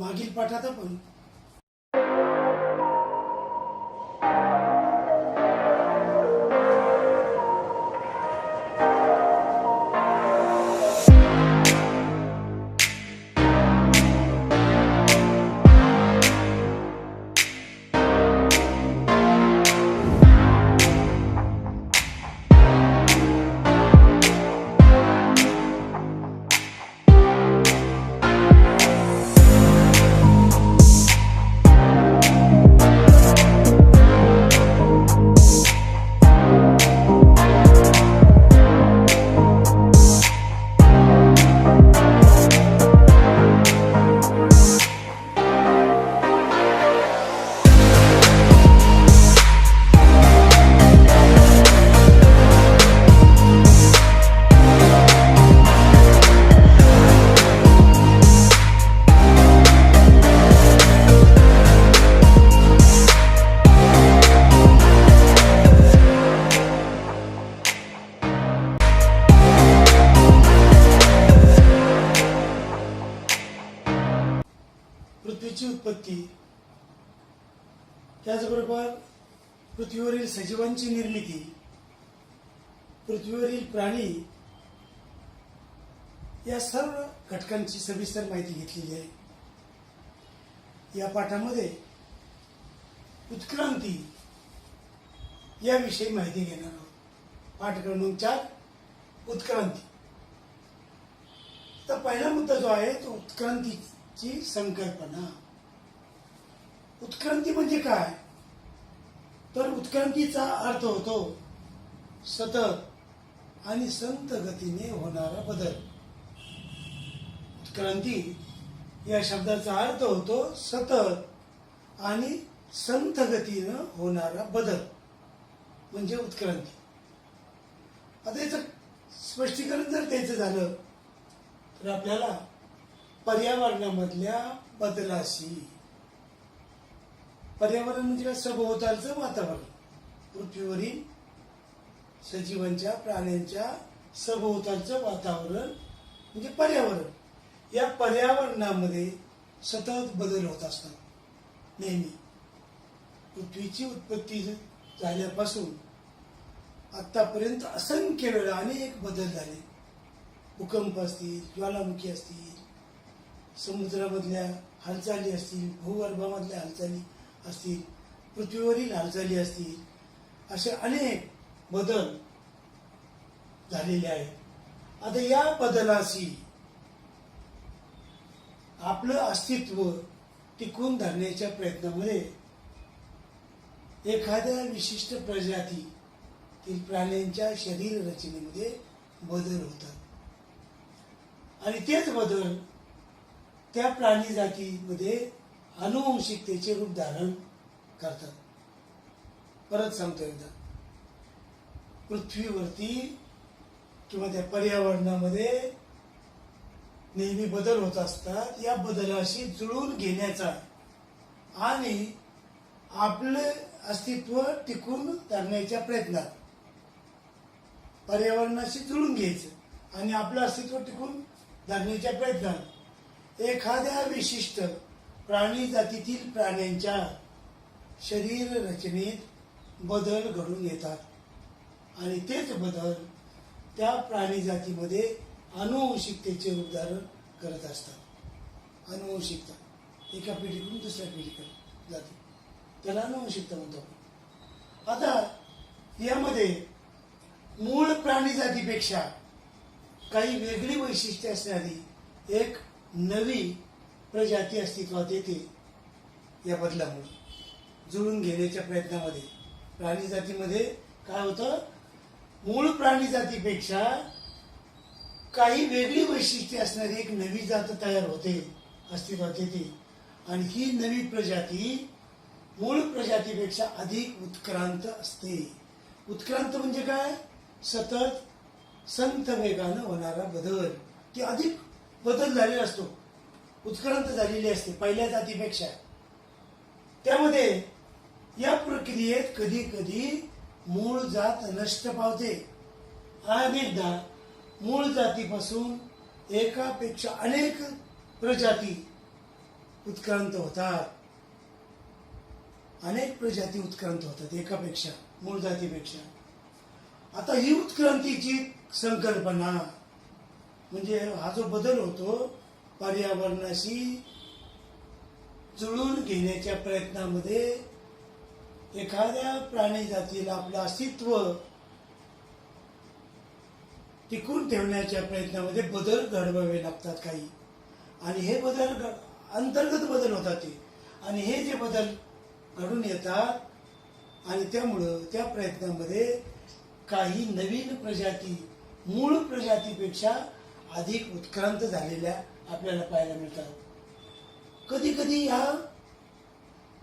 मागील पाठात आपण पृथ्वीची उत्पत्ती, त्याचबरोबर पृथ्वीवरील सजीवांची निर्मिती, पृथ्वीवरील प्राणी या सर्व घटकांची सविस्तर माहिती घेतलेली आहे. या पाठामध्ये उत्क्रांती याविषयी माहिती घेणार आहोत. पाठ क्रमांक 4 उत्क्रांती. तर पहिला मुद्दा जो आहे तो उत्क्रांतीची संकल्पना. उत्क्रांती म्हणजे काय? तर उत्क्रांतीचा अर्थ होतो सतत आणि संत गतीने होणारा बदल. उत्क्रांती या शब्दाचा अर्थ होतो सतत आणि संत गतीनं होणारा बदल म्हणजे उत्क्रांती. आता याचं स्पष्टीकरण जर द्यायचं झालं तर आपल्याला पर्यावरणामधल्या बदलाशी, पर्यावरण म्हणजे सभोवतालचं वातावरण, पृथ्वीवरील सजीवांच्या प्राण्यांच्या सभोवतालचं वातावरण म्हणजे पर्यावरण. या पर्यावरणामध्ये सतत बदल होत असतात नेहमी. पृथ्वीची उत्पत्ती झाल्यापासून आतापर्यंत असंख्य वेळा अनेक बदल झाले. भूकंप असतील, ज्वालामुखी असतील, समुद्रामधल्या हालचाली असतील, भूगर्भामधल्या हालचाली असतील, पृथ्वीवरील हालचाली असतील, असे अनेक बदल झालेले आहेत. आता या बदलाशी आपलं अस्तित्व टिकवून धरण्याच्या प्रयत्नामध्ये एखाद्या विशिष्ट प्रजातीतील प्राण्यांच्या शरीर रचनेमध्ये बदल होतात आणि तेच बदल त्या प्राणी जातीमध्ये आनुवंशिकतेचे रूप धारण करतात. परत सांगतो एकदा, पृथ्वीवरती किंवा त्या पर्यावरणामध्ये नेहमी बदल होत असतात. या बदलाशी जुळून घेण्याचा आणि आपले अस्तित्व टिकून धरण्याच्या प्रयत्नात पर्यावरणाशी जुळून घ्यायचं आणि आपलं अस्तित्व टिकून धरण्याच्या प्रयत्नात एखाद्या विशिष्ट प्राणी जातीतील प्राण्यांच्या शरीर रचनेत बदल घडून येतात आणि तेच बदल त्या प्राणी जातीमध्ये आनुवंशिकतेचे रूप धारण करत असतात. आनुवंशिकता एका पिढीकडून दुसऱ्या पिढीकडे जाते, त्याला आनुवंशिकता म्हणतो आपण. आता यामध्ये मूळ प्राणी जातीपेक्षा काही वेगळी वैशिष्ट्ये असणारी एक नवी प्रजाती अस्तित्वात येते. या बदलामुळे जुळून घेण्याच्या प्रयत्नामध्ये प्राणी जातीमध्ये काय होतं, मूळ प्राणी जातीपेक्षा काही वेगळी वैशिष्ट्ये असणारी एक नवी जात तयार होते, अस्तित्वात येते. आणि ही नवी प्रजाती मूळ प्रजातीपेक्षा अधिक उत्क्रांत असते. उत्क्रांत म्हणजे काय? सतत संत वेगानं होणारा बदल. ती अधिक बदल झालेला असतो, उत्क्रांत झालेली असते पहिल्या जातीपेक्षा. त्यामध्ये या प्रक्रियेत कधी कधी मूळ जात नष्ट पावते. अनेकदा मूळ जातीपासून एकापेक्षा अनेक प्रजाती उत्क्रांत होतात. अनेक प्रजाती उत्क्रांत होतात एकापेक्षा, मूळ जातीपेक्षा. आता ही उत्क्रांतीची संकल्पना म्हणजे हा जो बदल होतो पर्यावरणाशी जुळून घेण्याच्या प्रयत्नामध्ये एखाद्या प्राणी जातीला आपलं अस्तित्व टिकून ठेवण्याच्या प्रयत्नामध्ये बदल घडवावे लागतात काही. आणि हे बदल अंतर्गत बदल होतात ते. आणि हे जे बदल घडून येतात आणि त्यामुळं त्या प्रयत्नामध्ये काही नवीन प्रजाती मूळ प्रजातीपेक्षा अधिक उत्क्रांत झालेल्या आपल्याला पाहायला मिळतात. कधी कधी या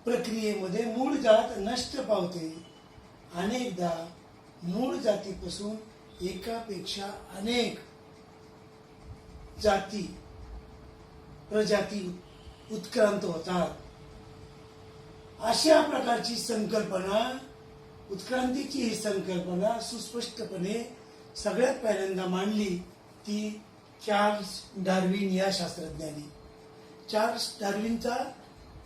प्रक्रियेमध्ये मूळ जात नष्ट पावते. अनेकदा मूळ जातीपासून एकापेक्षा अनेक जाती प्रजाती उत्क्रांत होतात. अशा प्रकारची संकल्पना, उत्क्रांतीची ही संकल्पना सुस्पष्टपणे सगळ्यात पहिल्यांदा मांडली ती चार्ल्स डार्विन या शास्त्रज्ञाने. चार्ल्स डार्विनचा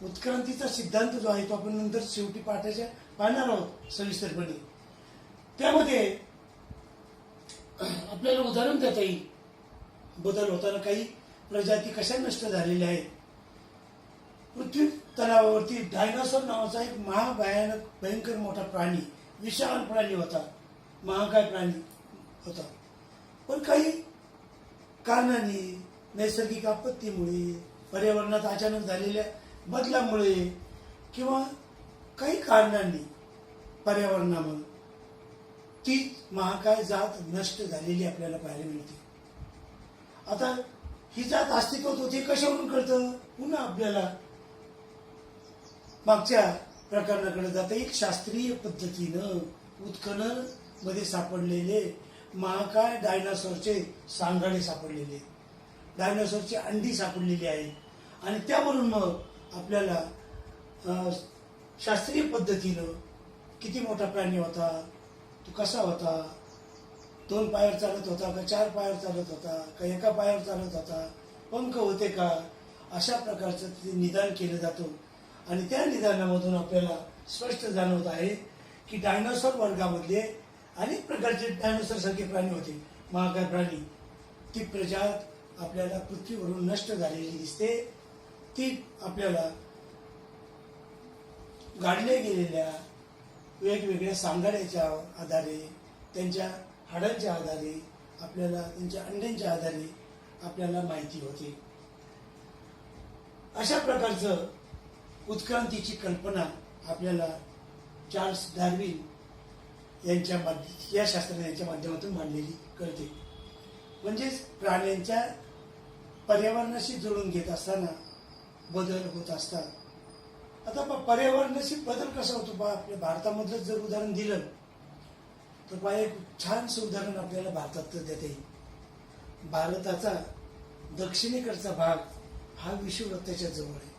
उत्क्रांतीचा सिद्धांत जो आहे तो आपण नंतर शेवटी पाहणार आहोत सविस्तरपणे. त्यामध्ये आपल्याला उदाहरण देता येईल बदल होताना काही प्रजाती कशा नष्ट झालेल्या आहेत. पृथ्वी तलावावरती डायनासोर नावाचा एक महाभयानक भयंकर मोठा प्राणी, विशाल प्राणी होता, महाकाय प्राणी होता. पण काही कारणांनी, नैसर्गिक आपत्तीमुळे, पर्यावरणात अचानक झालेल्या बदलामुळे किंवा काही कारणांनी पर्यावरणामुळे ती महाकाय जात नष्ट झालेली आपल्याला पाहायला मिळते. आता ही जात अस्तित्वात होती कशावरून कळतं? पुन्हा आपल्याला मागच्या प्रकरणाकडे जाता येईल. शास्त्रीय पद्धतीनं उत्खनन मध्ये सापडलेले महाकाय डायनासोरचे सांगाडे सापडलेले, डायनासोरची अंडी सापडलेली आहे. आणि त्यावरून मग आपल्याला शास्त्रीय पद्धतीनं किती मोठा प्राणी होता, तो कसा होता, 2 पायावर चालत होता का 4 पायावर चालत होता का एका पायावर चालत होता, पंख होते का, अशा प्रकारचं ते निदान केलं जातं. आणि त्या निदानामधून आपल्याला स्पष्ट जाणवत आहे की डायनासोर वर्गामधले अनेक प्रकारचे डायनासोर सारखे प्राणी होते, महाकाय प्राणी. ती प्रजात आपल्याला पृथ्वीवरून नष्ट झालेली दिसते. ती आपल्याला गाडल्या गेलेल्या वेगवेगळ्या सांगाड्याच्या आधारे, त्यांच्या हाडांच्या आधारे, आपल्याला त्यांच्या अंड्यांच्या आधारे आपल्याला माहिती होते. अशा प्रकारचं उत्क्रांतीची कल्पना आपल्याला चार्ल्स डार्विन या शास्त्रज्ञांच्या माध्यमातून मांडलेली कळते. म्हणजेच प्राण्यांच्या पर्यावरणाशी जुळून घेत असताना बदल होत असतात. आता पर्यावरणाशी बदल कसा होतो पहा, आपल्या भारतामधलं जर उदाहरण दिलं तर पहा एक छानसं उदाहरण आपल्याला भारतात देता येईल. भारताचा दक्षिणेकडचा भाग हा विषुववृत्ताच्या जवळ आहे.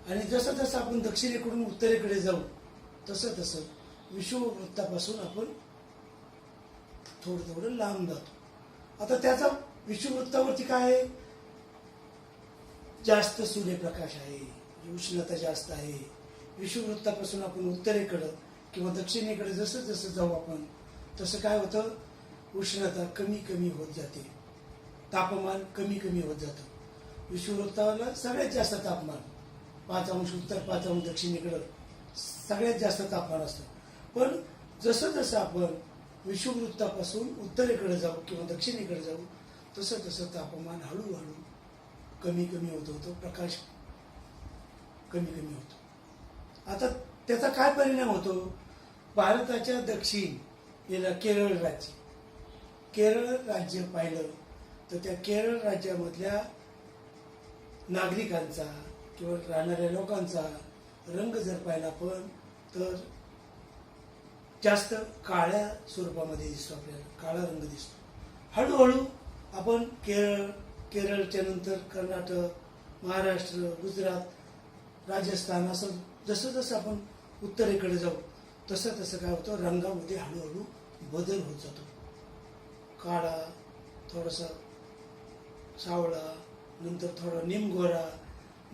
आणि जसं जसं आपण दक्षिणेकडून उत्तरेकडे जाऊ तसं तसं विषुववृत्तापासून आपण थोडं थोडं लांब जातो. आता त्याचा विषुववृत्तावरती काय आहे, जास्त सूर्यप्रकाश आहे, उष्णता जास्त आहे. विषुववृत्तापासून आपण उत्तरेकडं किंवा दक्षिणेकडे जसं जसं जाऊ आपण तसं काय होतं, उष्णता कमी कमी होत जाते, तापमान कमी कमी होत जातं. विषुववृत्ताला सगळ्यात जास्त तापमान 5 अंश उत्तर 5 अंश दक्षिणेकडं सगळ्यात जास्त तापमान असतं. पण जसं जसं आपण विषुववृत्तापासून उत्तरेकडे जाऊ किंवा दक्षिणेकडे जाऊ तसं तसं तापमान हळूहळू कमी कमी होत होतं, प्रकाश कमी कमी होतो. आता त्याचा काय परिणाम होतो, भारताच्या दक्षिण याला केरळ राज्य, केरळ राज्य पाहिलं तर त्या केरळ राज्यामधल्या नागरिकांचा किंवा राहणाऱ्या लोकांचा रंग जर पाहिला आपण तर जास्त काळ्या स्वरूपामध्ये दिसतो, आपल्याला काळा रंग दिसतो. हळूहळू आपण केरळच्या नंतर कर्नाटक, महाराष्ट्र, गुजरात, राजस्थान असं जसं जसं आपण उत्तरेकडे जाऊ तसं तसं काय होतं, रंगामध्ये हळूहळू बदल होत जातो. काळा, थोडासा सावळा, नंतर थोडा निमगोरा,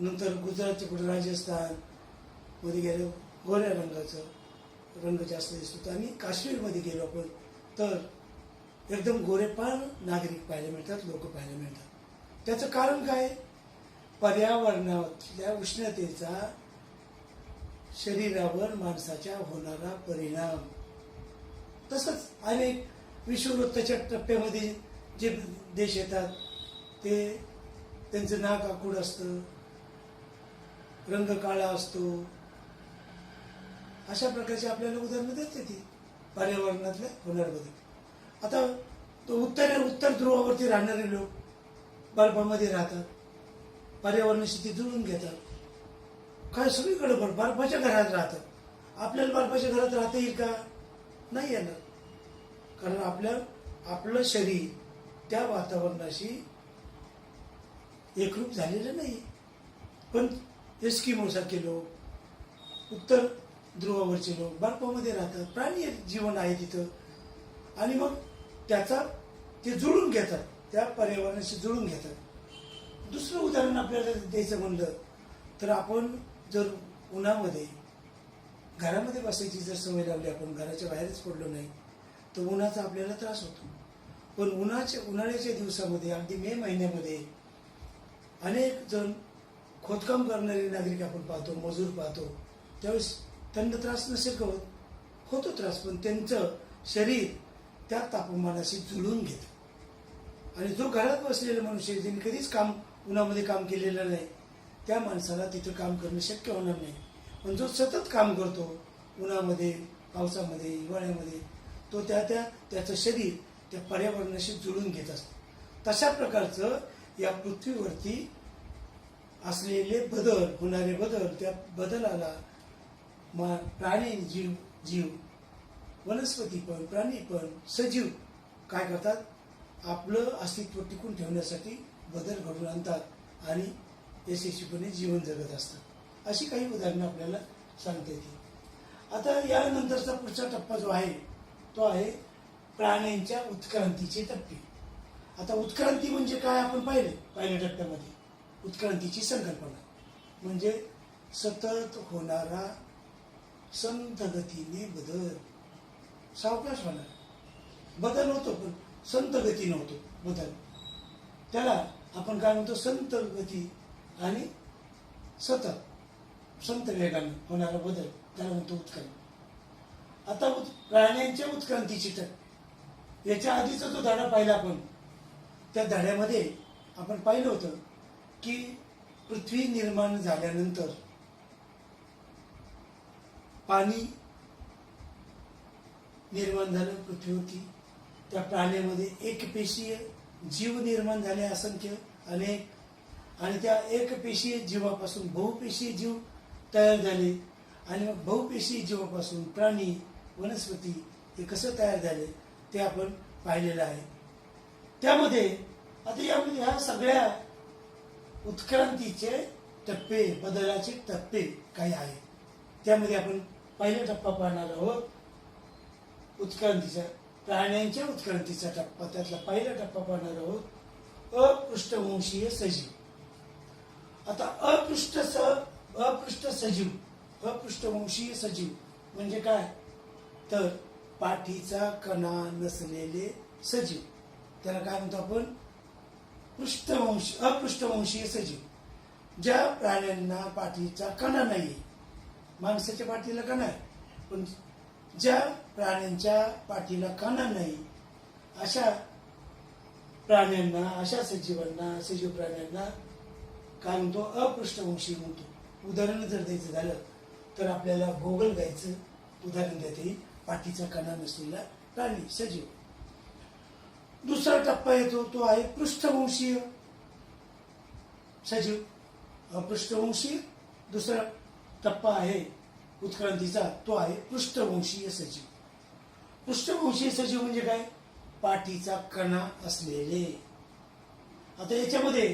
नंतर गुजरातचे कुठे राजस्थान मध्ये गेलो गोऱ्या रंगाचं रंग जास्त दिसतो. आणि काश्मीरमध्ये गेलो आपण तर एकदम गोरेपान नागरिक पाहायला मिळतात, लोक पाहायला मिळतात. त्याचं कारण काय? पर्यावरणातल्या उष्णतेचा शरीरावर माणसाच्या होणारा परिणाम. तसंच अनेक विषुववृत्ताच्या टप्प्यामध्ये जे देश येतात ते त्यांचं नाक आखूड असतं, रंग काळा असतो. अशा प्रकारची आपल्याला उदाहरणं देते ती पर्यावरणातल्या होणारे बदल. आता तो उत्तर ध्रुवावरती राहणारे लोक बर्फामध्ये राहतात, पर्यावरणाशी ते जुळून घेतात. काय सगळीकडे बर्फाच्या घरात राहतात. आपल्याला बर्फाच्या घरात राहता येईल का? नाही येणार. कारण आपलं शरीर त्या वातावरणाशी एकरूप झालेलं नाही. पण एस्किमो सारखे लोक, उत्तर ध्रुवावरचे लोक बर्फामध्ये राहतात, प्राणी जीवन आहे तिथं. आणि मग त्याचा ते जुळून घेतात, त्या पर्यावरणाशी जुळून घेतात. दुसरं उदाहरण आपल्याला द्यायचं म्हणलं तर आपण जर उन्हामध्ये घरामध्ये बसायची जर सवय लावली, आपण घराच्या बाहेरच पडलो नाही तर उन्हाचा आपल्याला त्रास होतो. पण उन्हाळ्याच्या दिवसामध्ये अगदी मे महिन्यामध्ये अनेक जण खोदकाम करणारे नागरिक आपण पाहतो, मजूर पाहतो. त्यावेळेस त्यांना त्रास नसेल का होत? होतो त्रास, पण त्यांचं शरीर त्या तापमानाशी जुळून घेतं. आणि जो घरात बसलेला मनुष्य ज्यांनी कधीच उन्हामध्ये काम केलेलं नाही त्या माणसाला तिथं काम करणं शक्य होणार नाही. पण जो सतत काम करतो उन्हामध्ये, पावसामध्ये, हिवाळ्यामध्ये, तो त्याचं शरीर त्या पर्यावरणाशी जुळून घेत असतं. तशा प्रकारचं या पृथ्वीवरती असलेले बदल, होणारे बदल, त्या बदलाला प्राणी जीव वनस्पती पण, प्राणी पण, सजीव काय करतात? आपलं अस्तित्व टिकून ठेवण्यासाठी बदल घडवून आणतात आणि यशस्वीपणे जीवन जगत असतात. अशी काही उदाहरणं आपल्याला सांगता येतील. आता यानंतरचा पुढचा टप्पा जो आहे तो आहे प्राण्यांच्या उत्क्रांतीचे टप्पे. आता उत्क्रांती म्हणजे काय आपण पहिल्या टप्प्यामध्ये उत्क्रांतीची संकल्पना म्हणजे सतत होणारा संत गतीने बदल. सावकाश होणार बदल होतो पण संत गतीने होतो बदल. त्याला आपण काय म्हणतो? संत गती आणि सतत संत वेगाने होणारा बदल त्याला म्हणतो उत्क्रांती. आता प्राण्यांच्या उत्क्रांतीची टप्पे, याच्या आधीचा जो धडा पाहिला आपण, त्या धड्यामध्ये आपण पाहिलं होतं की पृथ्वी निर्माण झाल्यानंतर पाणी निर्माण झालं पृथ्वीवरती. त्या प्राण्यामध्ये एकपेशीय जीव निर्माण झाले असंख्य अनेक. आणि त्या एकपेशीय जीवापासून बहुपेशीय जीव तयार झाले. आणि मग बहुपेशीय जीवापासून प्राणी, वनस्पती हे कसं तयार झाले ते आपण पाहिलेलं आहे. त्यामध्ये आता यामध्ये ह्या सगळ्या उत्क्रांतीचे टप्पे, बदलाचे टप्पे काही आहेत. त्यामध्ये आपण पहिला टप्पा पाहणार आहोत उत्क्रांतीचा, प्राण्यांच्या उत्क्रांतीचा टप्पा. त्यातला पहिला टप्पा पाहणार आहोत अपृष्ठवंशीय सजीव. आता अपृष्ठवंशीय सजीव म्हणजे काय? तर पाठीचा कणा नसलेले सजीव. त्याला काय म्हणतो आपण? अपृष्ठवंशीय सजीव. ज्या प्राण्यांना पाठीचा कणा नाही, माणसाच्या पाठीला कणा आहे पण ज्या प्राण्यांच्या पाठीला कणा नाही अशा प्राण्यांना, अशा सजीवांना, सजीव प्राण्यांना काय म्हणतो? अपृष्ठवंशी म्हणतो. उदाहरण जर द्यायचं झालं तर आपल्याला भोगल गायचं उदाहरण देता येईल, पाठीचा कणा नसलेला प्राणी, सजीव. दुसरा टप्पा येतो तो आहे पृष्ठवंशीय सजीव. अपृष्ठवंशीय दुसरा टप्पा आहे उत्क्रांतीचा, तो आहे पृष्ठवंशीय सजीव. पृष्ठवंशीय सजीव म्हणजे काय? पाठीचा कणा असलेले. आता याच्यामध्ये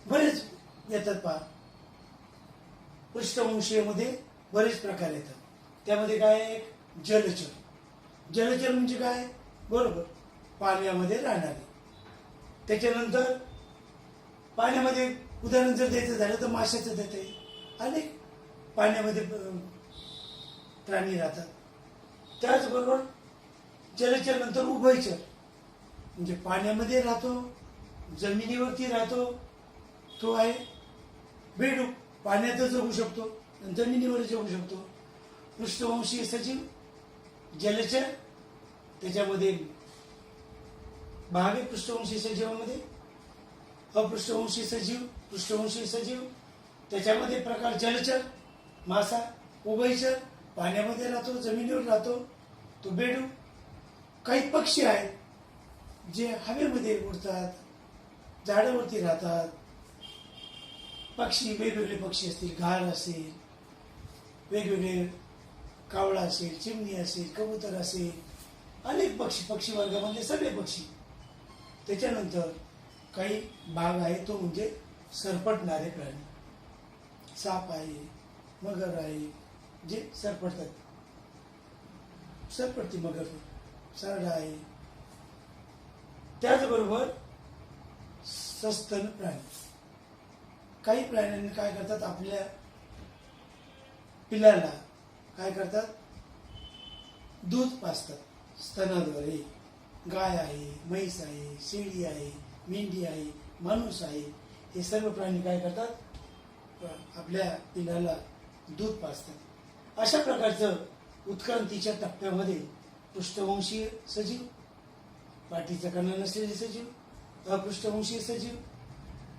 बरेच येतात पहा. पृष्ठवंशीय मध्ये बरेच प्रकार येतात. त्यामध्ये काय? एक जलचर. जलचर म्हणजे काय? बरोबर, पाण्यामध्ये राहणारे. त्याच्यानंतर पाण्यामध्ये उदाहरण जर द्यायचं झालं तर माशाचं देता येईल. अनेक पाण्यामध्ये प्राणी राहतात. त्याचबरोबर जलचर नंतर उभयचर, म्हणजे पाण्यामध्ये राहतो, जमिनीवरती राहतो, तो आहे बेडूक. पाण्यातच जगू शकतो, जमिनीवर जगू शकतो. पृष्ठवंशी सजीव, जलचर, त्याच्यामध्ये भाग आहे पृष्ठवंशी सजीवामध्ये. अपृष्ठवंशी सजीव, पृष्ठवंशी सजीव, त्याच्यामध्ये प्रकार जलचर, मासा, उभयचर, पाण्यामध्ये राहतो, जमिनीवर राहतो, तो बेडूक. काही पक्षी आहेत जे हवेमध्ये उडतात, झाडावरती राहतात. पक्षी वेगवेगळे पक्षी असतील, घार असेल, वेगवेगळे कावळा असेल, चिमणी असेल, कबूतर असेल, अनेक पक्षी, पक्षी वर्गामध्ये सगळे पक्षी. त्याच्यानंतर काही भाग आहे तो म्हणजे सरपटणारे प्राणी. साप आहे, मगर आहे, जे सरपटतात, सरपटती मगर, सरडा आहे. त्याचबरोबर सस्तन प्राणी. काही प्राण्यांनी काय करतात, आपल्या पिल्लाला काय करतात, दूध पाजतात स्तनाद्वारे. गाय आहे, म्हैस आहे, शेळी आहे, मेंढी आहे, माणूस आहे, हे सर्व प्राणी काय करतात, आपल्या पिल्लाला दूध पाजतात. अशा प्रकारचं उत्क्रांतीच्या टप्प्यामध्ये पृष्ठवंशीय सजीव, पाठीचा कणा नसलेले सजीव, अपृष्ठवंशीय सजीव,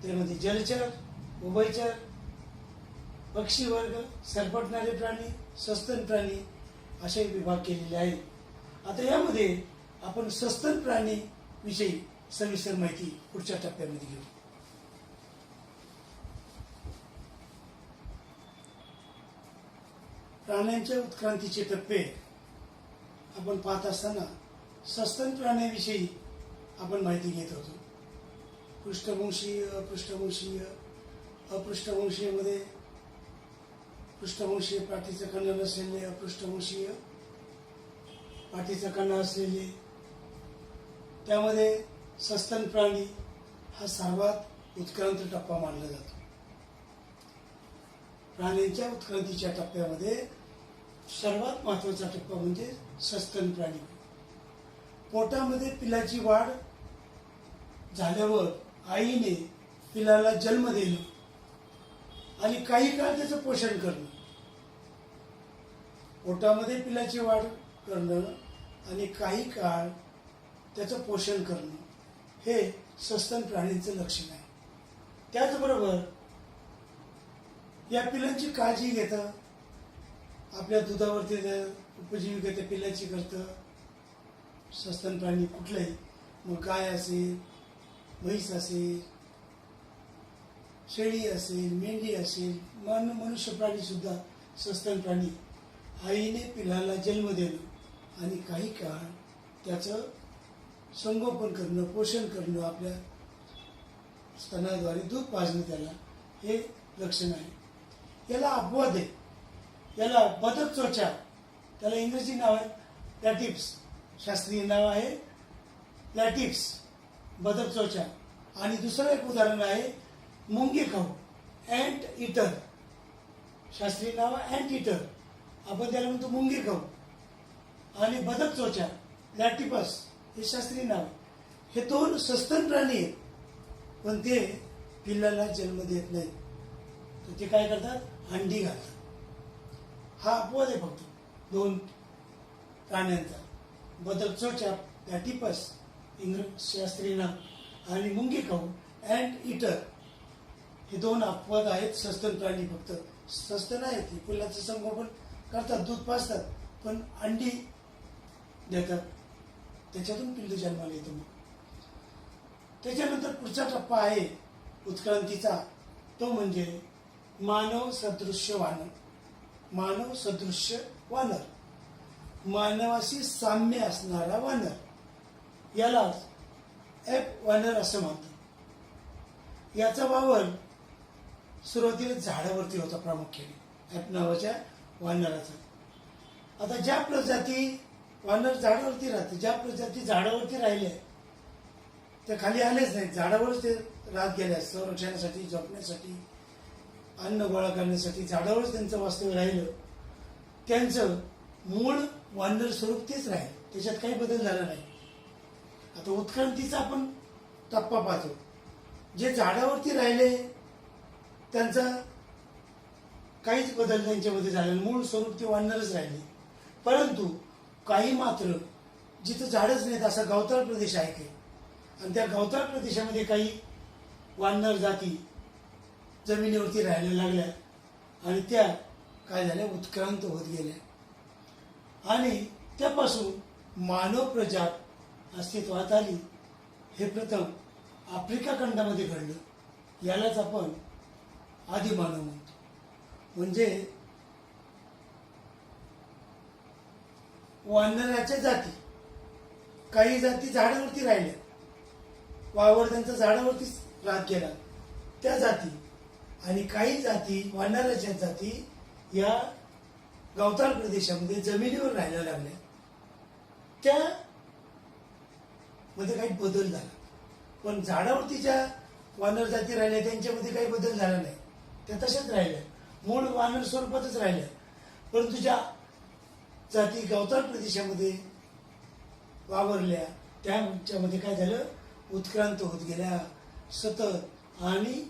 त्यामध्ये जलचर, उभयचर, पक्षी वर्ग, सरपटणारे प्राणी, सस्तन प्राणी असे विभाग केलेले आहेत. आता यामध्ये आपण सस्तन प्राणी विषयी सविस्तर माहिती पुढच्या टप्प्यामध्ये घेऊ. प्राण्यांच्या उत्क्रांतीचे टप्पे आपण पाहत असताना सस्तन प्राण्याविषयी आपण माहिती घेत होतो. पृष्ठवंशीय, अपृष्ठवंशीय, अपृष्ठवंशीयमध्ये पृष्ठवंशीय पाठीचा कणा नसलेले, अपृष्ठवंशीय पाठीचा कणा असलेले, त्यामध्ये सस्तन प्राणी हा सर्वात उत्क्रांत टप्पा मानला जातो. प्राण्यांच्या उत्क्रांतीच्या टप्प्यामध्ये सर्वात महत्वाचा टप्पा म्हणजे सस्तन प्राणी. पोटामध्ये पिलाची वाढ झाल्यावर आईने पिलाला जन्म देणं आणि काही काळ त्याचं पोषण करणं. पोटामध्ये पिलाची वाढ करणं आणि काही काळ त्याचं पोषण करणं हे सस्तन प्राण्यांचं लक्षण आहे. त्याचबरोबर या पिलांची काळजी घेतं, आपल्या दुधावरती उपजीविका त्या पिलाची करतं सस्तन प्राणी कुठलाही. मग गाय असेल, म्हैस असेल, शेळी असेल, मेंढी असेल, मनुष्य प्राणी सुद्धा सस्तन प्राणी. आईने पिलाला जन्म देणं आणि काही काळ त्याचं संगोपन करणं, पोषण करणं, आपल्या स्तनाद्वारे दूध पाजणं, त्याला हे लक्षण आहे. याला अपवाद आहे. याला बदक त्वचा, त्याला इंग्रजी नाव आहे प्लॅटिप्स, शास्त्रीय नाव आहे प्लॅटिप्स, बदक त्वचा. आणि दुसरं एक उदाहरण आहे मुंगी खाऊ, अँट इटर, शास्त्रीय नाव आहे अँट इटर, आपण त्याला म्हणतो मुंगी खाऊ. आणि बदक त्वचा, प्लॅटिपस, हे शास्त्रीय नाव. हे दोन सस्तन प्राणी आहेत, पण ते पिल्लाला जन्म देत नाहीत. तर ते काय करतात, अंडी घालतात. हा अपवाद आहे फक्त दोन प्राण्यांचा, बदक त्वचा, प्लॅटिपस शास्त्रीय नाव, आणि मुंगी खाऊ, अँट इटर, हे दोन अपवाद आहेत. सस्तन प्राणी फक्त सस्तन आहेत, हे पिल्लाचं संगोपन करतात, दूध पाजतात, पण अंडी देतात, त्याच्यातून पिल्लू जन्माला येतं. मग त्याच्यानंतर पुढचा टप्पा आहे उत्क्रांतीचा, तो म्हणजे मानव सदृश्य वानर. मानव सदृश्य वानर, मानवाशी साम्य असणारा वानर, याला एप वानर असं म्हणतात. याचा वावर सुरुवातीला झाडावरती होता प्रामुख्याने, एप नावाच्या वानराचा. आता ज्या प्रजाती वानर झाडावरती राहते, ज्या प्रजाती झाडावरती राहिल्या ते खाली आलेच नाहीत, झाडावरच ते राहत गेले. संरक्षणासाठी, झोपण्यासाठी, अन्न गोळा करण्यासाठी झाडावरच त्यांचं वास्तव्य राहिलं. त्यांचं मूळ वानर स्वरूप तेच राहील, त्याच्यात काही बदल झाला नाही. आता उत्क्रांतीचा आपण टप्पा पाहतो. जे झाडावरती राहिले त्यांचा काहीच बदल त्यांच्यामध्ये झाला, मूळ स्वरूप ते वानरच राहिले. परंतु काही मात्र जिथं झाडच नाहीत असा गवताळ प्रदेश आहे काही, आणि त्या गवताळ प्रदेशामध्ये काही वानर जाती जमिनीवरती राहायला लागल्या आणि त्या काय झाल्या, उत्क्रांत होत गेल्या. आणि त्यापासून मानव प्रजात अस्तित्वात आली. हे प्रथम आफ्रिका खंडामध्ये घडलं. यालाच आपण आदिमानव म्हणतो. म्हणजे वानराच्या जाती, काही जाती झाडावरती राहिल्या, वावर त्यांचा झाडावरतीच राहत गेला, त्या जाती, आणि काही जाती वानराच्या जाती या गवताळ प्रदेशामध्ये जमिनीवर राहायला लागल्या. त्या मध्ये काही बदल झाला. पण झाडावरती ज्या वानर जाती राहिल्या त्यांच्यामध्ये काही बदल झाला नाही, त्या तशाच राहिल्या, मूळ वानर स्वरूपातच राहिल्या. परंतु ज्या जाती गवताळ प्रदेशामध्ये वावरल्या त्याच्यामध्ये काय झालं, उत्क्रांत होत गेल्या सतत, आणि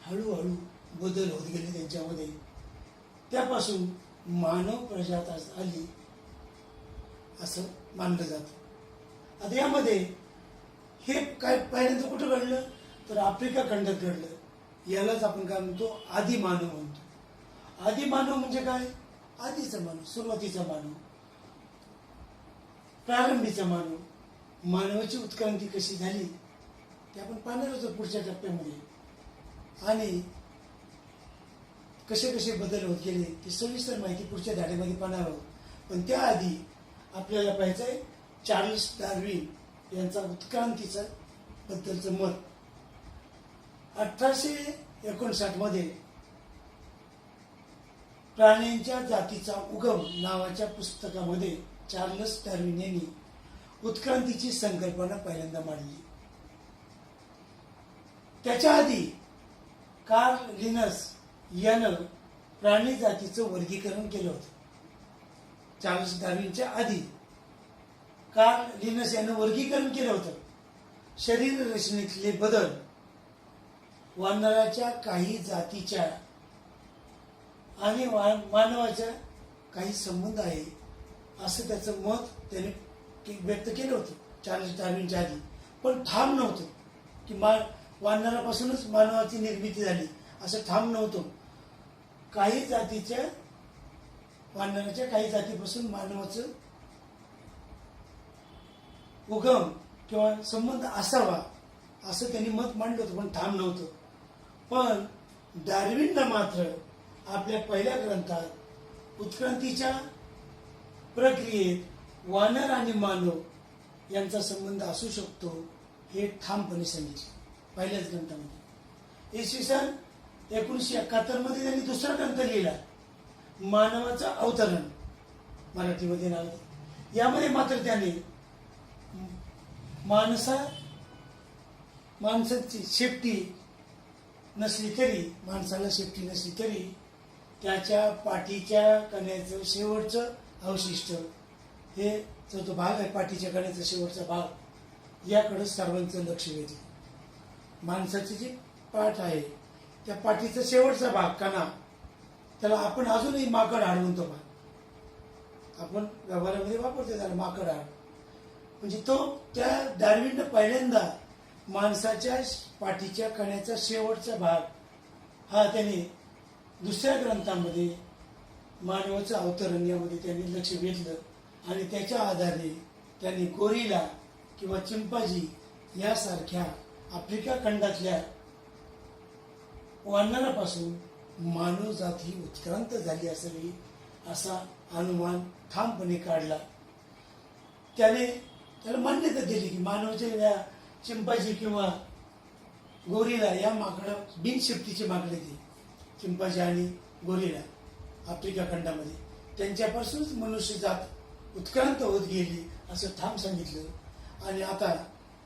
हळूहळू बदल होत गेले त्यांच्यामध्ये. त्यापासून मानव प्रजात आली असं मानलं जातं. आता यामध्ये हे काय पहिल्यांदा कुठं घडलं, तर आफ्रिका खंडात घडलं. यालाच आपण काय म्हणतो, आदिमानव म्हणतो. आदिमानव म्हणजे काय, आधीचा मानव, सुरुवातीचा मानव, प्रारंभीचा मानव. मानवाची उत्क्रांती कशी झाली ते आपण पाहणार होतो पुढच्या टप्प्यामध्ये, आणि कसे कसे बदल होत गेले ती सविस्तर माहिती पुढच्या धड्यामध्ये पाहणार आहोत. पण त्याआधी आपल्याला पाहायचं आहे चार्ल्स डार्विन यांचा उत्क्रांतीचा बद्दलचं मत. 1859 मध्ये प्राण्यांच्या जातीचा उगम नावाच्या पुस्तकामध्ये चार्ल्स डार्विन यांनी उत्क्रांतीची संकल्पना पहिल्यांदा मांडली. त्याच्या आधी कार्ल लिनस यानं प्राणी जातीचं वर्गीकरण केलं होतं. चार्ल्स डार्विनच्या आधी कार्ल लिनस यानं वर्गीकरण केलं होतं. शरीर रचनेतले बदल वानराच्या काही जातीच्या आणि मानवाच्या काही संबंध आहे असं त्याचं मत त्याने व्यक्त केलं होतं चार्ल्स डार्विनच्या आधी. पण ठाम नव्हतं की वानरापासूनच मानवाची निर्मिती झाली असं ठाम नव्हतं. काही जातीच्या वानराच्या काही जातीपासून मानवाचं उगम किंवा संबंध असावा असं त्यांनी मत मांडलं होतं, पण ठाम नव्हतं. पण डार्विननं मात्र आपल्या पहिल्या ग्रंथात उत्क्रांतीच्या प्रक्रियेत वानर आणि मानव यांचा संबंध असू शकतो हे ठामपणे सांगितले पहिल्याच ग्रंथामध्ये. इसवी सन 1971 मध्ये त्यांनी दुसरा ग्रंथ लिहिला, मानवाचं अवतरण, मराठीमध्ये नाव. यामध्ये मात्र त्याने माणसाची शेपटी नसली तरी, माणसाला शेपटी नसली तरी त्याच्या पाठीच्या कण्याचं शेवटचं अवशिष्ट, हे जो तो भाग आहे पाठीच्या कण्याचा शेवटचा भाग, याकडे सर्वांचं लक्ष वेधलं. माणसाची जी पाठ आहे त्या पाठीचा शेवटचा भाग कणा, त्याला आपण अजूनही माकड हाड म्हणतो. आपण व्यवहारामध्ये वापरतो त्याला माकड हाड. म्हणजे तो त्या डार्विननं पहिल्यांदा माणसाच्या पाठीच्या कण्याचा शेवटचा भाग हा त्याने दुसऱ्या ग्रंथामध्ये मानवाचं अवतरण यामध्ये त्यांनी लक्ष वेधलं, आणि त्याच्या आधारे त्यांनी गोरिला किंवा चिंपाजी यासारख्या आफ्रिका खंडातल्या वानरापासून मानव जात ही उत्क्रांत झाली असावी असा अनुमान ठामपणे काढला. त्याला मान्यता दिली की मानवाच्या या चिंपाजी किंवा गोरिला या माकडा बिनशेपटीचे माकडे ते चिंपाजी आणि गोरिला आफ्रिका खंडामध्ये, त्यांच्यापासूनच मनुष्य जात उत्क्रांत होत गेली असं ठाम सांगितलं. आणि आता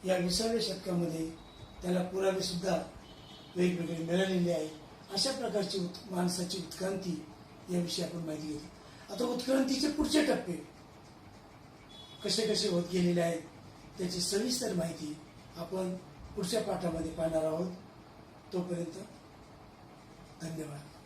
या 20व्या शतकामध्ये त्याला पुरावे सुद्धा वेगवेगळे मिळालेले आहे. अशा प्रकारची माणसाची उत्क्रांती याविषयी आपण माहिती घेतली. आता उत्क्रांतीचे पुढचे टप्पे कसे कसे होत गेलेले आहेत त्याची सविस्तर माहिती आपण पुढच्या पाठामध्ये पाहणार आहोत. तोपर्यंत धन्यवाद.